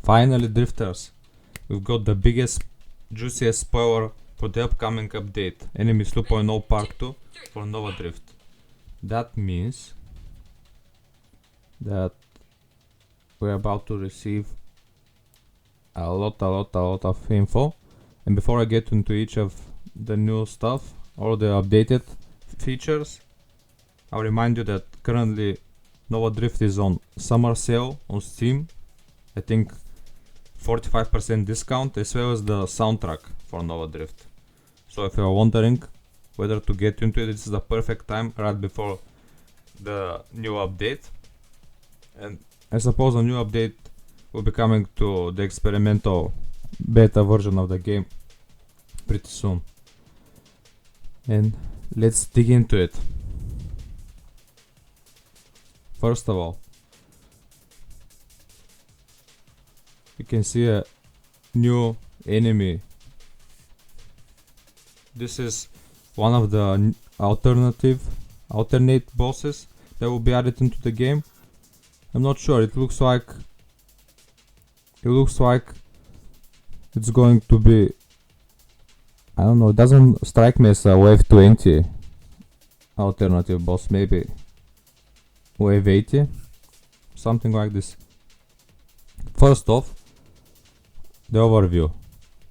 Finally, drifters, we've got the biggest, juiciest spoiler for the upcoming update, Enemies 2.0 Part 2 for Novadrift. That means that we're about to receive a lot of info. And before I get into each of the new stuff or the updated features, I'll remind you that currently Novadrift is on summer sale on Steam. I think 45% discount, as well as the soundtrack for Novadrift. So if you're wondering whether to get into it, this is the perfect time right before the new update. And I suppose a new update will be coming to the experimental beta version of the game pretty soon. And let's dig into it. First of all, you can see a new enemy. This is one of the alternate bosses that will be added into the game. I'm not sure, it looks like it's going to be, I don't know, it doesn't strike me as a wave 20 alternative boss, maybe wave 80, something like this. First off, the overview.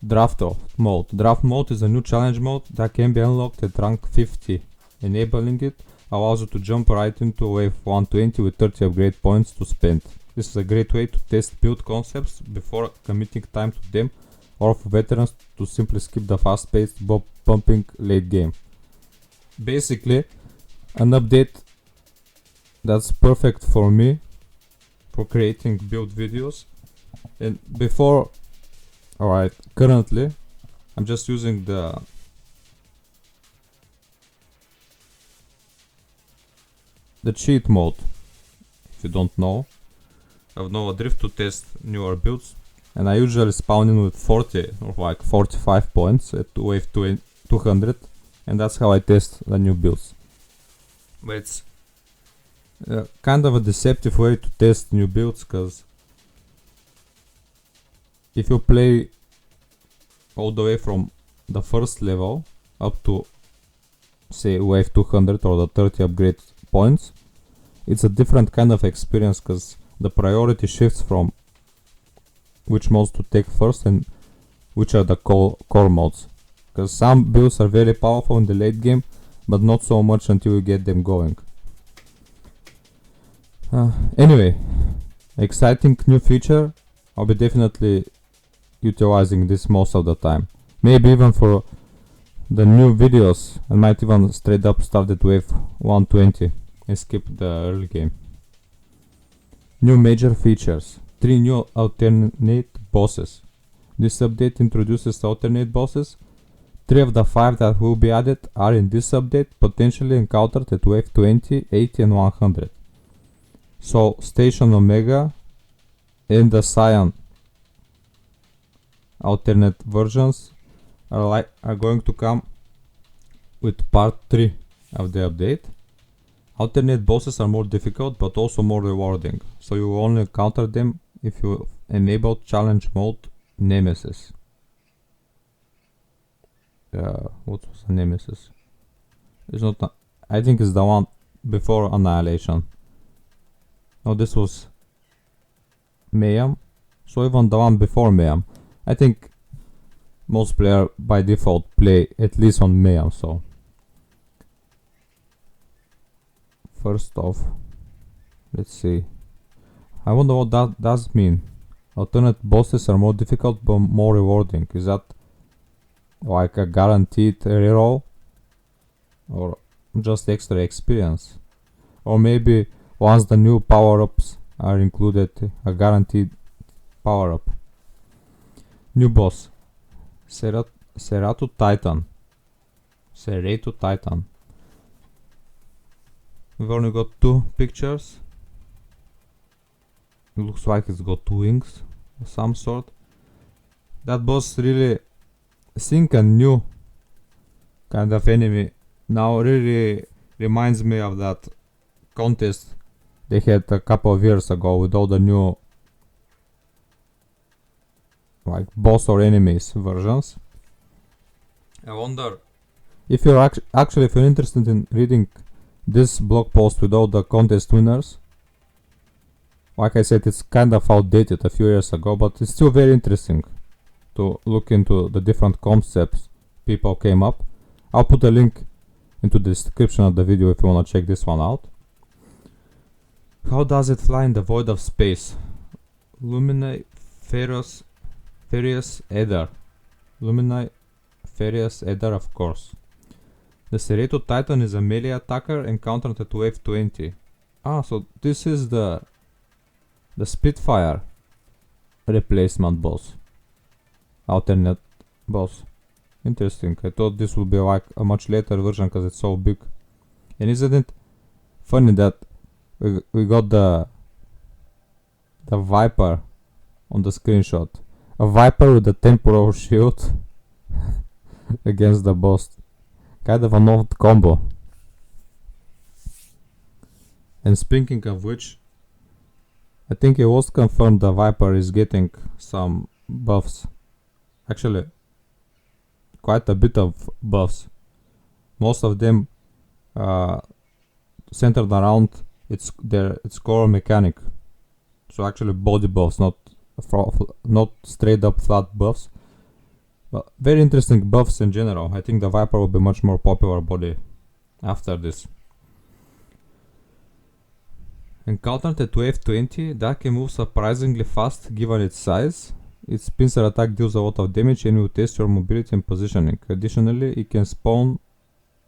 Draft mode. Draft mode is a new challenge mode that can be unlocked at rank 50. Enabling it allows you to jump right into wave 120 with 30 upgrade points to spend. This is a great way to test build concepts before committing time to them, or for veterans to simply skip the fast-paced pumping late game. Basically, an update that's perfect for me for creating build videos. And before, alright, currently I'm just using the cheat mode, if you don't know, of Novadrift to test newer builds, and I usually spawn in with 40 or like 45 points at wave 200, and that's how I test the new builds. But it's kind of a deceptive way to test new builds, because if you play all the way from the first level up to, say, wave 200 or the 30 upgrade points, it's a different kind of experience, because the priority shifts from which modes to take first and which are the core modes, because some builds are very powerful in the late game, but not so much until you get them going. Anyway, exciting new feature. I'll be definitely utilizing this most of the time. Maybe even for the new videos, I might even straight up start at wave 120 and skip the early game. New major features. 3 new alternate bosses. This update introduces alternate bosses. 3 of the 5 that will be added are in this update, potentially encountered at wave 20, 80 and 100. So Station Omega and the Cyan alternate versions are going to come with part 3 of the update. Alternate bosses are more difficult but also more rewarding, so you will only encounter them if you enable challenge mode Nemesis. What was the Nemesis? It's not. I think it's the one before Annihilation. No, this was Mayhem. So even the one before Mayhem. I think most players by default play at least on Mayhem, so. First off, let's see. I wonder what that does mean. Alternate bosses are more difficult but more rewarding. Is that like a guaranteed reroll? Or just extra experience? Or maybe once the new power-ups are included, a guaranteed power-up. New boss. Serrato Titan. We've only got 2 pictures. It looks like it's got 2 wings of some sort. That boss really seeing a new kind of enemy now really reminds me of that contest they had a couple of years ago with all the new like boss or enemies versions. I wonder if you're actually if you're interested in reading this blog post with all the contest winners. Like I said, it's kind of outdated a few years ago, but it's still very interesting to look into the different concepts people came up. I'll put a link into the description of the video if you want to check this one out. How does it fly in the void of space? Luminae Furious Ether. Luminae Furious Ether, of course. The Serrato Titan is a melee attacker encountered at wave 20. So this is the Spitfire replacement boss. Alternate boss. Interesting. I thought this would be like a much later version because it's so big. And isn't it funny that we got the Viper on the screenshot? A Viper with a temporal shield against the boss. Kind of an odd combo. And speaking of which, I think it was confirmed the Viper is getting some buffs. Actually, quite a bit of buffs. Most of them centered around its core mechanic. So actually body buffs, not straight up flat buffs. But very interesting buffs in general. I think the Viper will be much more popular body after this. Encountered at wave 20, that can move surprisingly fast given its size. Its pincer attack deals a lot of damage and will test your mobility and positioning. Additionally, it can spawn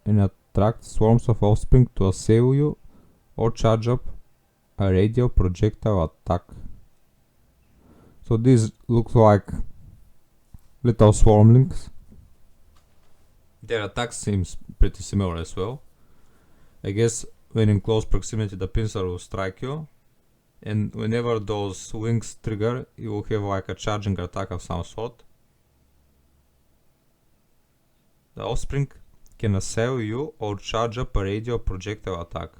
and attract swarms of offspring to assail you or charge up a radial projectile attack. So these look like little swarmlings. Their attack seems pretty similar as well. I guess when in close proximity the pincer will strike you, and whenever those wings trigger, you will have like a charging attack of some sort. The offspring can assail you or charge up a radial projectile attack.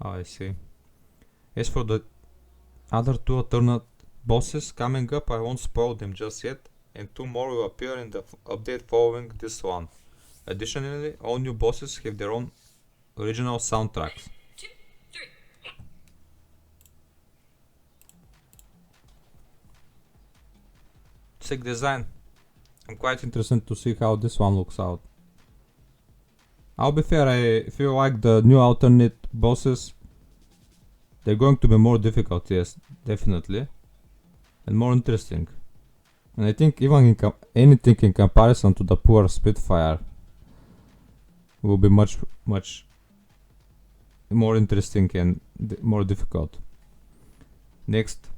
I see. As for the other two alternate bosses coming up, I won't spoil them just yet, and two more will appear in the update following this one. Additionally, all new bosses have their own original soundtracks. Sick design. I'm quite interested to see how this one looks out. I'll be fair, I feel like the new alternate bosses, they're going to be more difficult, yes, definitely, and more interesting. And I think even anything in comparison to the poor Spitfire will be much more interesting and more difficult. Next.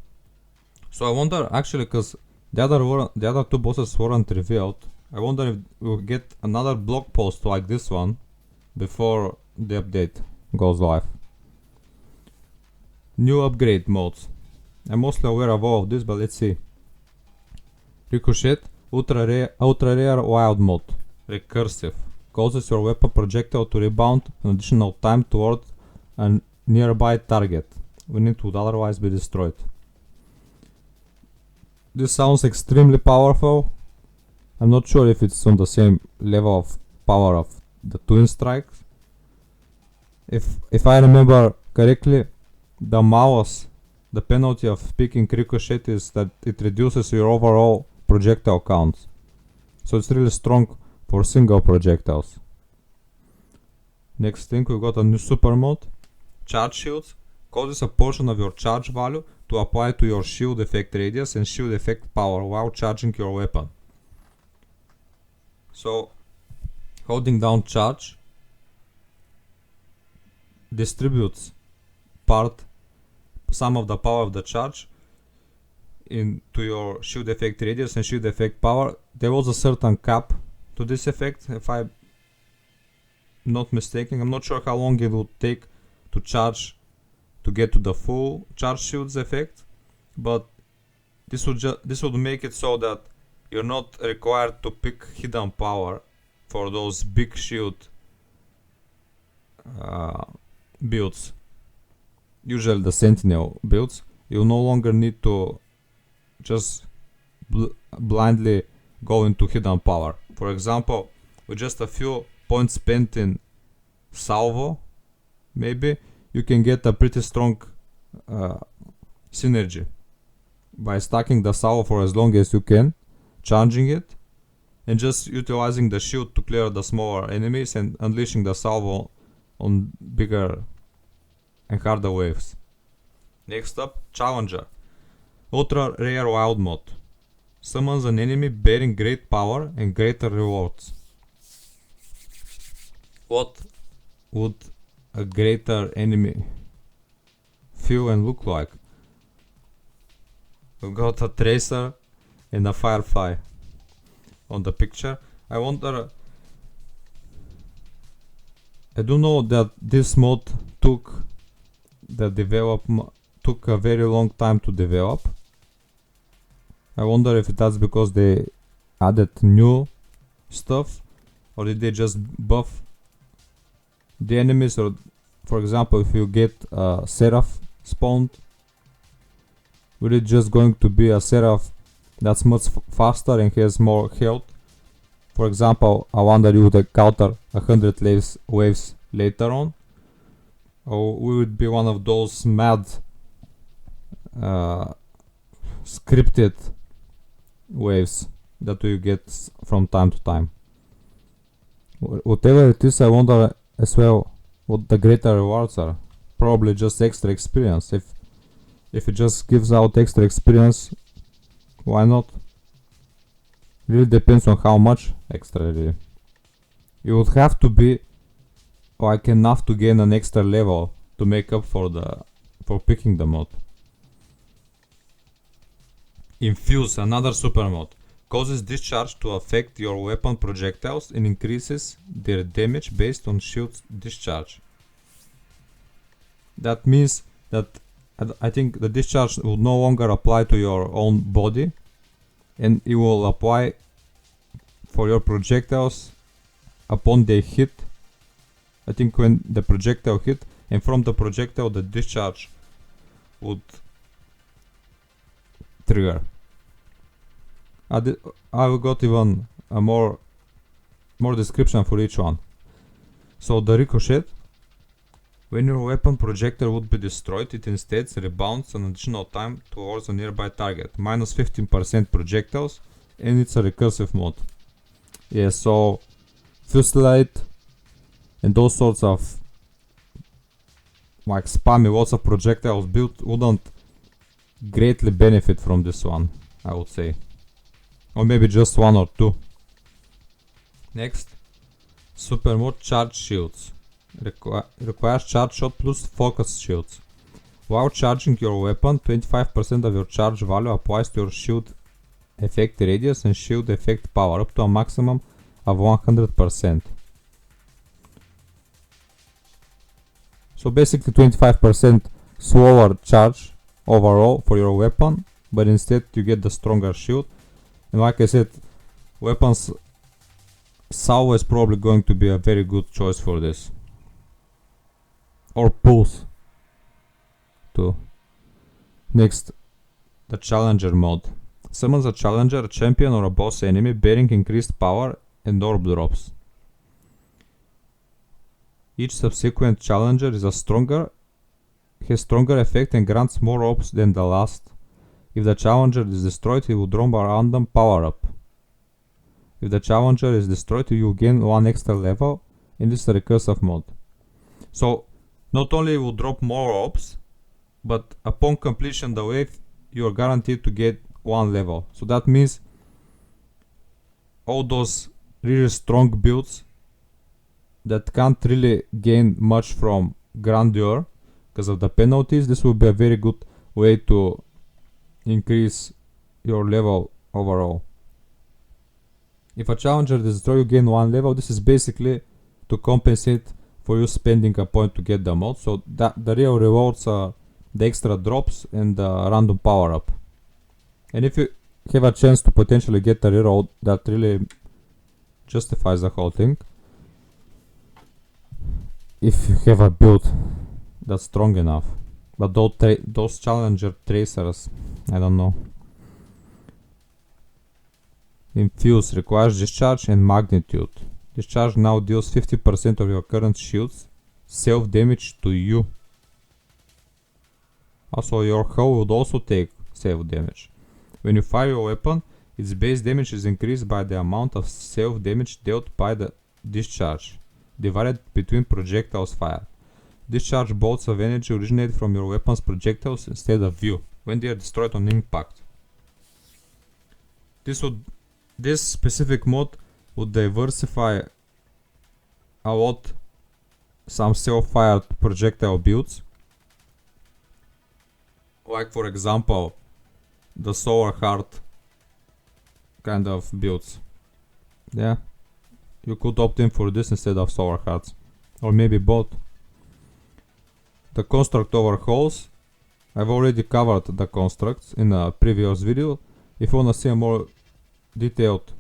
So I wonder, actually, because the other two bosses weren't revealed, I wonder if we'll get another blog post like this one before the update goes live. New upgrade modes. I'm mostly aware of all of this, but let's see. Ricochet, ultra rare wild mode. Recursive. Causes your weapon projectile to rebound an additional time toward a nearby target when it would otherwise be destroyed. This sounds extremely powerful. I'm not sure if it's on the same level of power of the twin strikes. If I remember correctly, the malus, the penalty of picking ricochet is that it reduces your overall projectile count. So it's really strong for single projectiles. Next thing, we got a new super mode. Charge shields. Causes a portion of your charge value to apply to your shield effect radius and shield effect power while charging your weapon. So, holding down charge distributes some of the power of the charge into your shield effect radius and shield effect power. There was a certain cap to this effect, if I'm not mistaken. I'm not sure how long it would take to charge to get to the full charge shields effect, but this would make it so that you're not required to pick hidden power for those big shield builds. Usually the sentinel builds, you no longer need to just blindly go into hidden power. For example, with just a few points spent in salvo, maybe you can get a pretty strong synergy by stacking the salvo for as long as you can, charging it, and just utilizing the shield to clear the smaller enemies and unleashing the salvo on bigger and harder waves. Next up, Challenger. Ultra Rare Wild Mode. Summons an enemy bearing great power and greater rewards. What would a greater enemy feel and look like? We've got a Tracer and a Firefly on the picture. I wonder... I do know that this mod took a very long time to develop. I wonder if that's because they added new stuff, or did they just buff the enemies, or for example if you get a Seraph spawned, will it just going to be a Seraph that's much faster and has more health? For example, I wonder if you would counter 100 waves later on, or we would be one of those mad scripted waves that we get from time to time. Whatever it is, I wonder as well what the greater rewards are. Probably just extra experience. If it just gives out extra experience, why not? Really depends on how much extra really. It would have to be like enough to gain an extra level to make up for picking the mod. Infuse, another super mod. Causes discharge to affect your weapon projectiles and increases their damage based on shield discharge. That means that I think the discharge will no longer apply to your own body, and it will apply for your projectiles upon they hit. I think when the projectile hit, and from the projectile the discharge would trigger. I got even a more description for each one. So the ricochet, when your weapon projectile would be destroyed, it instead rebounds an additional time towards a nearby target, minus 15% projectiles, and it's a recursive mode. Yeah, so Fusillade and those sorts of like spammy lots of projectiles built wouldn't greatly benefit from this one, I would say. Or maybe just one or two. Next, super mode charge shields. Requires charge shot plus focus shields. While charging your weapon, 25% of your charge value applies to your shield effect radius and shield effect power up to a maximum of 100%. So basically 25% slower charge overall for your weapon, but instead you get the stronger shield. And like I said, weapons salvo is probably going to be a very good choice for this. Or pulse too. Next, the challenger mode. Summons a challenger, a champion or a boss enemy bearing increased power and orb drops. Each subsequent challenger has stronger effect and grants more orbs than the last. If the challenger is destroyed, he will drop a random power up. If the challenger is destroyed, you will gain one extra level in this recursive mode. So not only will drop more orbs, but upon completion of the wave, you are guaranteed to get one level. So that means all those really strong builds that can't really gain much from grandeur because of the penalties, this will be a very good way to increase your level overall. If a challenger destroys, you gain one level. This is basically to compensate for you spending a point to get the mod. So that the real rewards are the extra drops and the random power up. And if you have a chance to potentially get a reroll, that really justifies the whole thing. If you have a build that's strong enough. But those challenger tracers, I don't know. Infuse requires discharge and magnitude. Discharge now deals 50% of your current shield's self-damage to you. Also, your hull would also take self-damage. When you fire your weapon, its base damage is increased by the amount of self-damage dealt by the discharge, divided between projectiles fired. Discharge bolts of energy originate from your weapon's projectiles instead of you, when they are destroyed on impact. This specific mod would diversify a lot some self-fired projectile builds, like for example the solar heart kind of builds. Yeah, you could opt in for this instead of solar hearts, or maybe both. The construct overhauls, I've already covered the constructs in a previous video. If you wanna see a more detailed,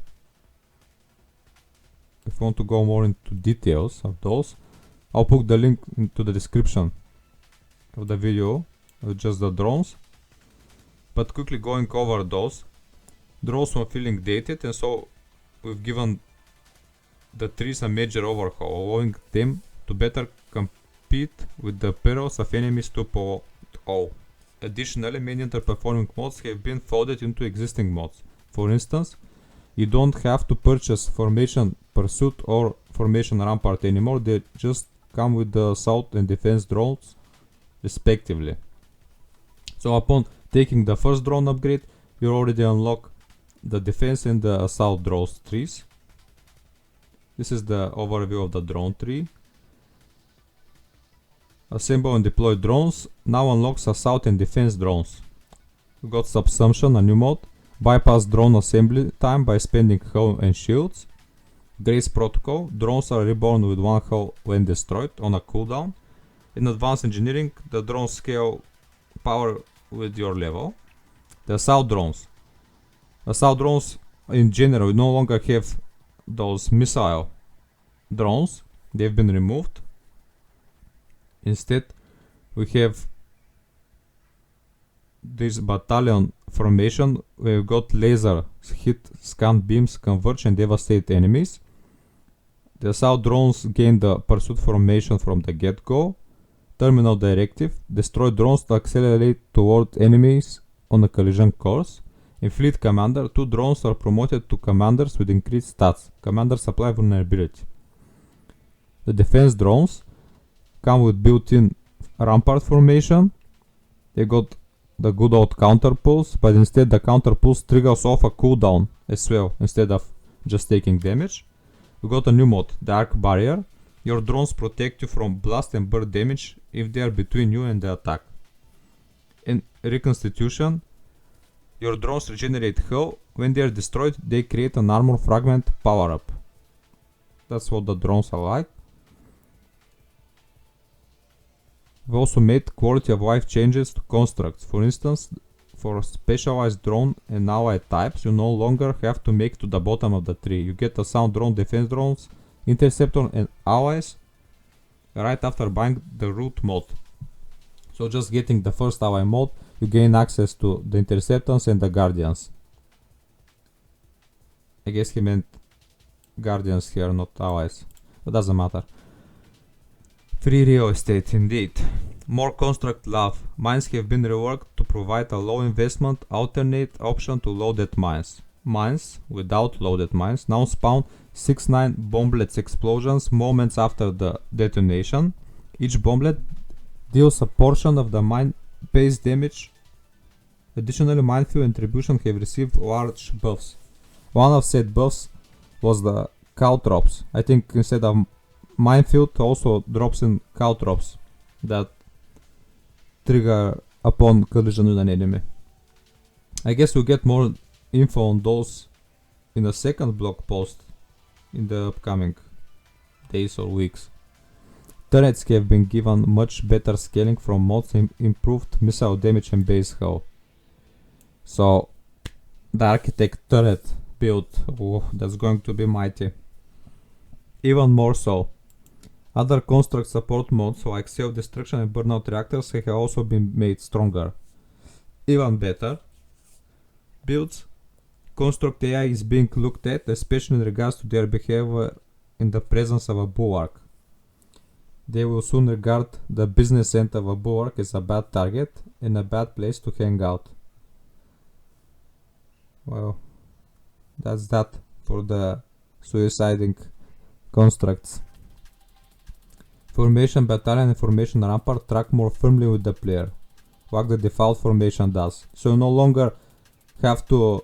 if you want to go more into details of those, I'll put the link into the description of the video with just the drones. But quickly going over those, drones were feeling dated, and so we've given the trees a major overhaul, allowing them to better compete with the perils of enemies 2.0. Additionally, many underperforming mods have been folded into existing mods. For instance, you don't have to purchase Formation Pursuit or Formation Rampart anymore, they just come with the assault and defense drones respectively. So upon taking the first drone upgrade, you already unlock the defense and the assault drones trees. This is the overview of the drone tree. Assemble and deploy drones now unlocks assault and defense drones. We got Subsumption, a new mod. Bypass drone assembly time by spending hull and shields. Grace Protocol, drones are reborn with one hull when destroyed on a cooldown. In Advanced Engineering, the drones scale power with your level. The assault drones. Assault drones in general no longer have those missile drones, they've been removed. Instead, we have this battalion formation where we've got laser, hit, scan beams, converge and devastate enemies. The assault drones gain the pursuit formation from the get-go. Terminal directive, destroy drones to accelerate toward enemies on a collision course. In Fleet Commander, 2 drones are promoted to commanders with increased stats. Commanders apply vulnerability. The defense drones come with built-in rampart formation. They got the good old counter pulse, but instead the counter pulse triggers off a cooldown as well, instead of just taking damage. We got a new mod, the Arc Barrier. Your drones protect you from blast and burn damage if they are between you and the attack. In Reconstitution, your drones regenerate hull. When they are destroyed, they create an armor fragment power-up. That's what the drones are like. We've also made quality of life changes to constructs. For instance, for specialized drone and ally types, you no longer have to make to the bottom of the tree. You get a sound drone, defense drones, interceptor and allies right after buying the root mod. So just getting the first ally mod, you gain access to the interceptors and the guardians. I guess he meant guardians here, not allies. It doesn't matter. Free real estate, indeed. More construct love. Mines have been reworked to provide a low investment alternate option to loaded mines. Mines without loaded mines now spawn 6-9 bomblets explosions moments after the detonation. Each bomblet deals a portion of the mine base damage. Additionally, minefield and Tribution have received large buffs. One of said buffs was the caltrops. I think instead of minefield also drops in caltrops that trigger upon collision with an enemy. I guess we'll get more info on those in a second blog post in the upcoming days or weeks. Turrets have been given much better scaling from mods and improved missile damage and base hull. So the architect turret build, that's going to be mighty. Even more so. Other construct support mods like self-destruction and burnout reactors have also been made stronger. Even better builds Construct AI is being looked at, especially in regards to their behavior in the presence of a bulwark. They will soon regard the business end of a bulwark as a bad target and a bad place to hang out. Well, that's that for the suiciding constructs. Formation battalion and formation rampart track more firmly with the player, like the default formation does. So you no longer have to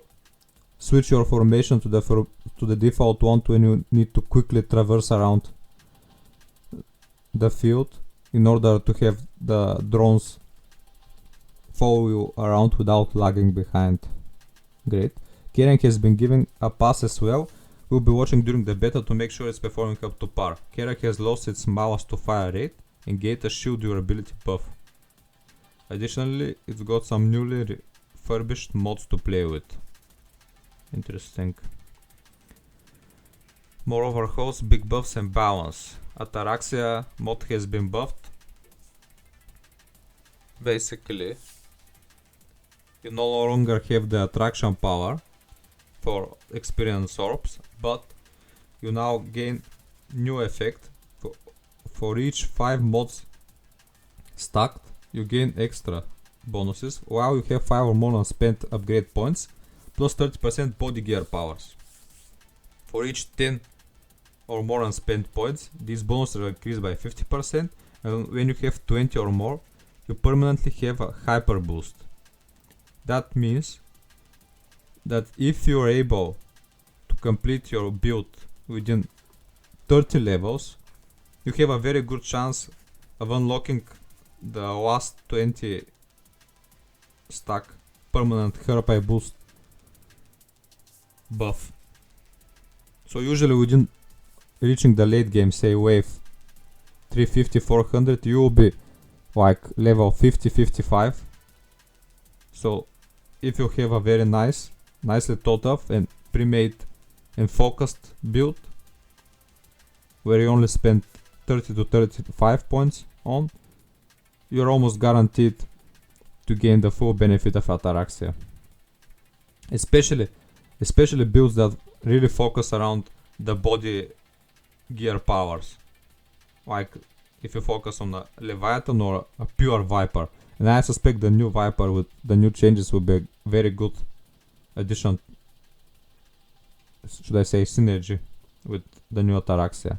switch your formation to the default one when you need to quickly traverse around the field in order to have the drones follow you around without lagging behind. Great. Karen has been given a pass as well. We'll be watching during the beta to make sure it's performing up to par. Kara has lost its mouse to fire rate and gained a shield durability buff. Additionally, it's got some newly refurbished mods to play with. Interesting. More overhauls, big buffs and balance. Ataraxia mod has been buffed. Basically, you no longer have the attraction power for experience orbs, but you now gain new effect. For each 5 mods stacked, you gain extra bonuses, while you have 5 or more unspent upgrade points, plus 30% body gear powers. For each 10 or more unspent points, these bonuses are increased by 50%, and when you have 20 or more, you permanently have a hyper boost. That means that if you are able to complete your build within 30 levels, you have a very good chance of unlocking the last 20 stack permanent hyper boost buff. So usually within reaching the late game, say wave 350-400, you will be like level 50-55. So if you have a very nicely thought of and pre-made and focused build where you only spend 30 to 35 points on, you're almost guaranteed to gain the full benefit of Ataraxia. Especially builds that really focus around the body gear powers. Like if you focus on a Leviathan or a pure Viper. And I suspect the new Viper with the new changes will be a very good addition, should I say synergy, with the new Ataraxia.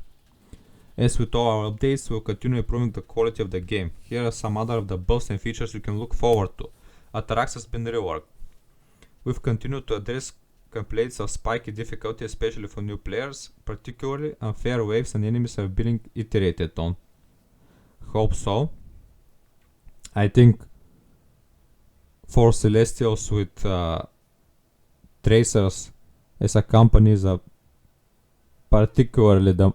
As with all our updates, we'll continue improving the quality of the game. Here are some other of the buffs and features you can look forward to. Ataraxia has been reworked. We've continued to address complaints of spiky difficulty, especially for new players. Particularly unfair waves and enemies are being iterated on. Hope so. I think for Celestials with Tracers as a company is particularly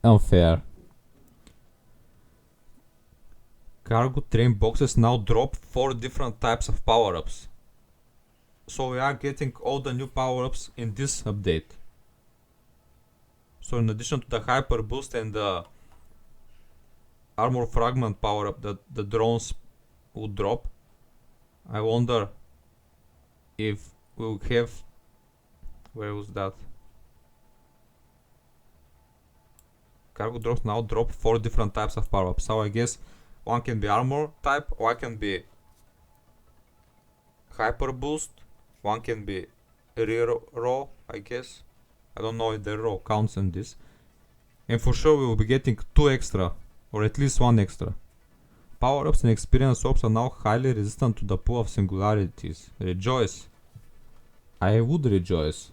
unfair. Cargo train boxes now drop 4 different types of power-ups. So we are getting all the new power-ups in this update. So in addition to the hyper boost and the armor fragment power-up that the drones would drop, I wonder if we'll have, where was that? Cargo drops now drop 4 different types of power-ups. So I guess one can be armor type, one can be hyper boost, one can be reroll, I guess. I don't know if the reroll counts in this. And for sure we will be getting 2 extra, or at least 1 extra. Power-ups and experience orbs are now highly resistant to the pool of singularities. Rejoice. I would rejoice.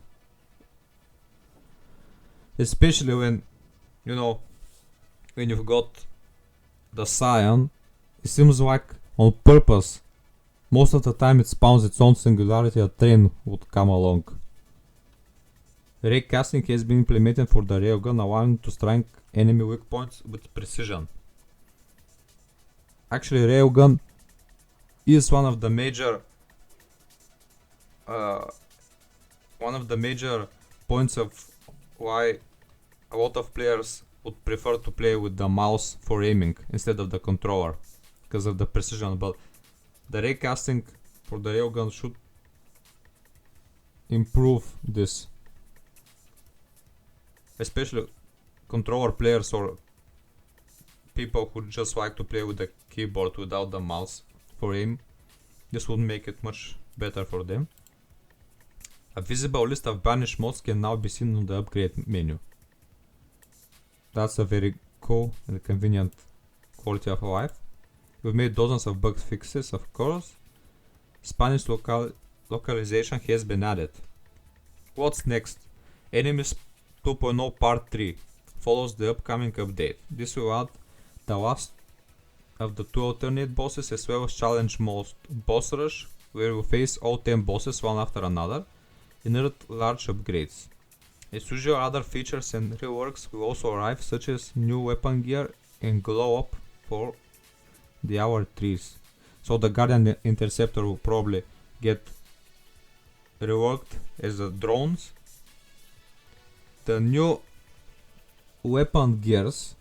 Especially when, you know, when you've got the Scion, it seems like on purpose, most of the time it spawns its own singularity, a train would come along. Ray casting has been implemented for the railgun, allowing to strike enemy weak points with precision. Actually, railgun is one of the major points of why a lot of players would prefer to play with the mouse for aiming instead of the controller, because of the precision. But the ray casting for the railgun should improve this, especially controller players or people who just like to play with the keyboard without the mouse for aim. This would make it much better for them. A visible list of banished mods can now be seen on the upgrade menu. That's a very cool and convenient quality of life. We've made dozens of bug fixes, of course. Spanish localization has been added. What's next? Enemies 2.0 Part 3 follows the upcoming update. This will add the last of the 2 alternate bosses as well as challenge mode boss rush, where we face all 10 bosses one after another in large upgrades. As usual, other features and reworks will also arrive, such as new weapon gear and glow up for the hour trees. So the Guardian Interceptor will probably get reworked as the drones. The new weapon gears,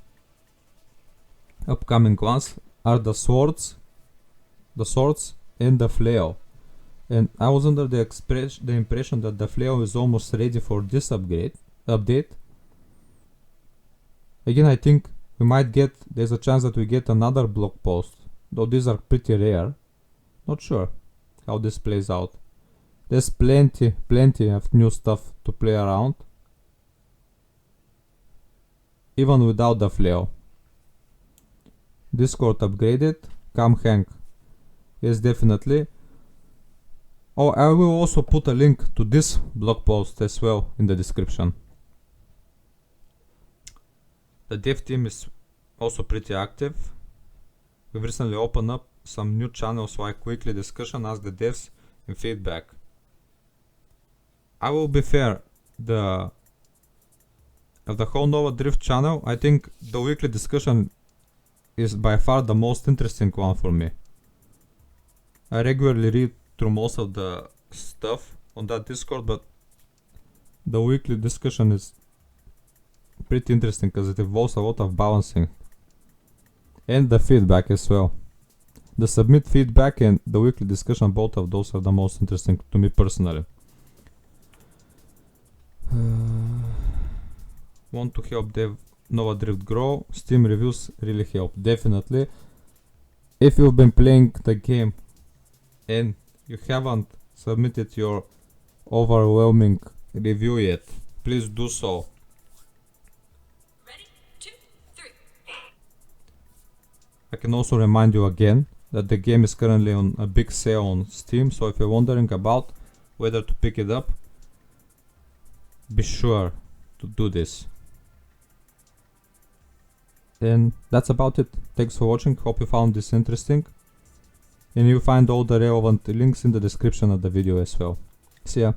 upcoming ones, are the swords and the flail. And I was under the impression that the flail is almost ready for this update. Again, I think there's a chance that we get another blog post, though these are pretty rare. Not sure how this plays out. There's plenty of new stuff to play around, even without the flail. Discord upgraded. Come hang. Yes, definitely. Oh, I will also put a link to this blog post as well in the description. The dev team is also pretty active. We've recently opened up some new channels like weekly discussion, ask the devs, and feedback. I will be fair, of the whole novadrift channel, I think the weekly discussion is by far the most interesting one for me. I regularly read through most of the stuff on that Discord, but the weekly discussion is pretty interesting because it involves a lot of balancing and the feedback as well. The submit feedback and the weekly discussion, both of those are the most interesting to me personally. Want to help dev novadrift grow? Steam reviews really help, definitely. If you've been playing the game and you haven't submitted your overwhelming review yet, please do so. Ready? 2, 3. I can also remind you again that the game is currently on a big sale on Steam, so if you're wondering about whether to pick it up, be sure to do this. And that's about it. Thanks for watching, hope you found this interesting. And you'll find all the relevant links in the description of the video as well. See ya.